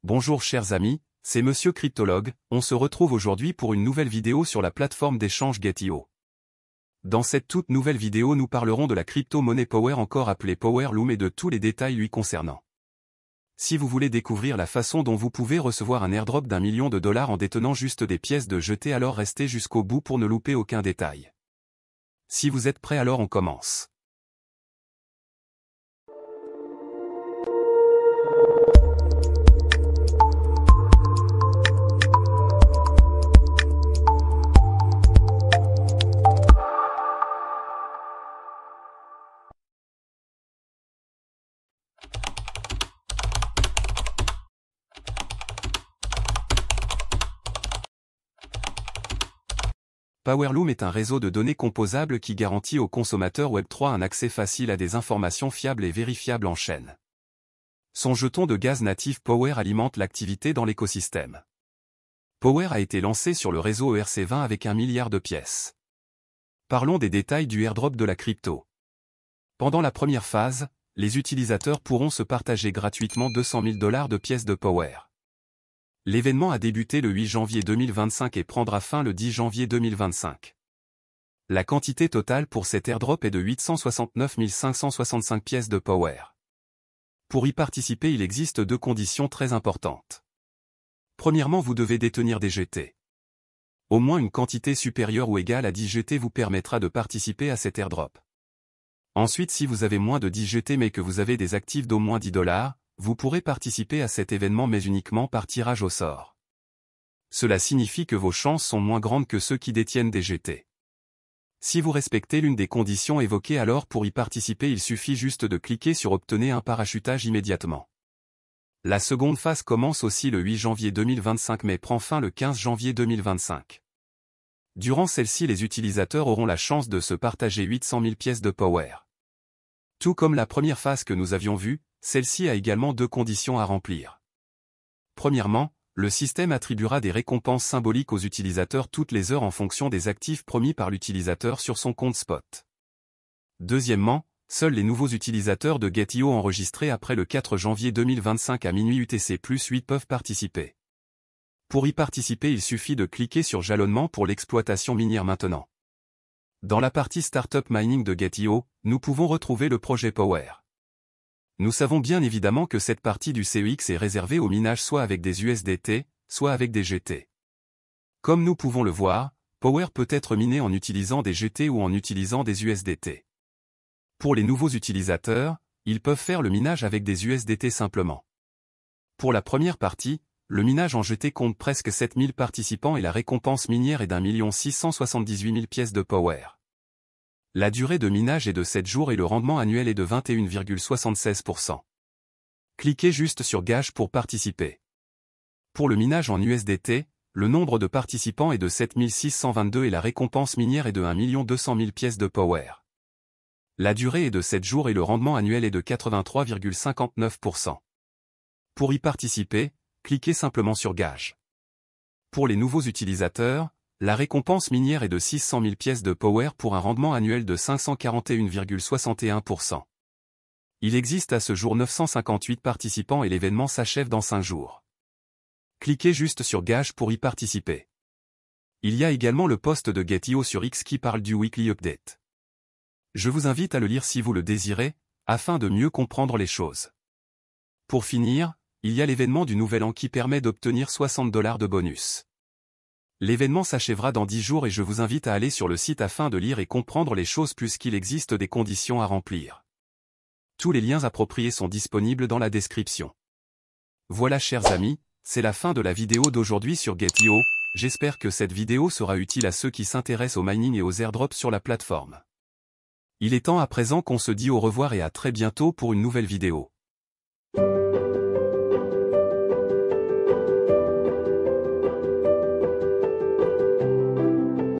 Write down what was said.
Bonjour chers amis, c'est Monsieur Cryptologue, on se retrouve aujourd'hui pour une nouvelle vidéo sur la plateforme d'échange Gett.io. Dans cette toute nouvelle vidéo nous parlerons de la crypto-monnaie Power, encore appelée Powerloom, et de tous les détails lui concernant. Si vous voulez découvrir la façon dont vous pouvez recevoir un airdrop d'1 million de dollars en détenant juste des pièces de jeté, alors restez jusqu'au bout pour ne louper aucun détail. Si vous êtes prêts, alors on commence. Powerloom est un réseau de données composables qui garantit aux consommateurs Web3 un accès facile à des informations fiables et vérifiables en chaîne. Son jeton de gaz natif Power alimente l'activité dans l'écosystème. Power a été lancé sur le réseau ERC20 avec 1 milliard de pièces. Parlons des détails du airdrop de la crypto. Pendant la première phase, les utilisateurs pourront se partager gratuitement 200 000 dollars de pièces de Power. L'événement a débuté le 8 janvier 2025 et prendra fin le 10 janvier 2025. La quantité totale pour cet airdrop est de 869 565 pièces de Power. Pour y participer, il existe deux conditions très importantes. Premièrement, vous devez détenir des GT. Au moins une quantité supérieure ou égale à 10 GT vous permettra de participer à cet airdrop. Ensuite, si vous avez moins de 10 GT mais que vous avez des actifs d'au moins 10 dollars, vous pourrez participer à cet événement mais uniquement par tirage au sort. Cela signifie que vos chances sont moins grandes que ceux qui détiennent des GT. Si vous respectez l'une des conditions évoquées, alors pour y participer il suffit juste de cliquer sur Obtenez un parachutage immédiatement. La seconde phase commence aussi le 8 janvier 2025 mais prend fin le 15 janvier 2025. Durant celle-ci, les utilisateurs auront la chance de se partager 800 000 pièces de Power. Tout comme la première phase que nous avions vue, celle-ci a également deux conditions à remplir. Premièrement, le système attribuera des récompenses symboliques aux utilisateurs toutes les heures en fonction des actifs promis par l'utilisateur sur son compte spot. Deuxièmement, seuls les nouveaux utilisateurs de Gett.io enregistrés après le 4 janvier 2025 à minuit UTC+8 peuvent participer. Pour y participer, il suffit de cliquer sur Jalonnement pour l'exploitation minière maintenant. Dans la partie Startup Mining de Gett.io, nous pouvons retrouver le projet Power. Nous savons bien évidemment que cette partie du CEX est réservée au minage soit avec des USDT, soit avec des GT. Comme nous pouvons le voir, Power peut être miné en utilisant des GT ou en utilisant des USDT. Pour les nouveaux utilisateurs, ils peuvent faire le minage avec des USDT simplement. Pour la première partie, le minage en GT compte presque 7000 participants et la récompense minière est d'1 678 000 pièces de Power. La durée de minage est de 7 jours et le rendement annuel est de 21,76%. Cliquez juste sur Gage pour participer. Pour le minage en USDT, le nombre de participants est de 7622 et la récompense minière est de 1 200 000 pièces de Power. La durée est de 7 jours et le rendement annuel est de 83,59%. Pour y participer, cliquez simplement sur Gage. Pour les nouveaux utilisateurs, la récompense minière est de 600 000 pièces de Power pour un rendement annuel de 541,61%. Il existe à ce jour 958 participants et l'événement s'achève dans 5 jours. Cliquez juste sur Gage pour y participer. Il y a également le post de Gett.io sur X qui parle du Weekly Update. Je vous invite à le lire si vous le désirez, afin de mieux comprendre les choses. Pour finir, il y a l'événement du Nouvel An qui permet d'obtenir 60 dollars de bonus. L'événement s'achèvera dans 10 jours et je vous invite à aller sur le site afin de lire et comprendre les choses puisqu'il existe des conditions à remplir. Tous les liens appropriés sont disponibles dans la description. Voilà chers amis, c'est la fin de la vidéo d'aujourd'hui sur Gett.io, j'espère que cette vidéo sera utile à ceux qui s'intéressent au mining et aux airdrops sur la plateforme. Il est temps à présent qu'on se dit au revoir et à très bientôt pour une nouvelle vidéo.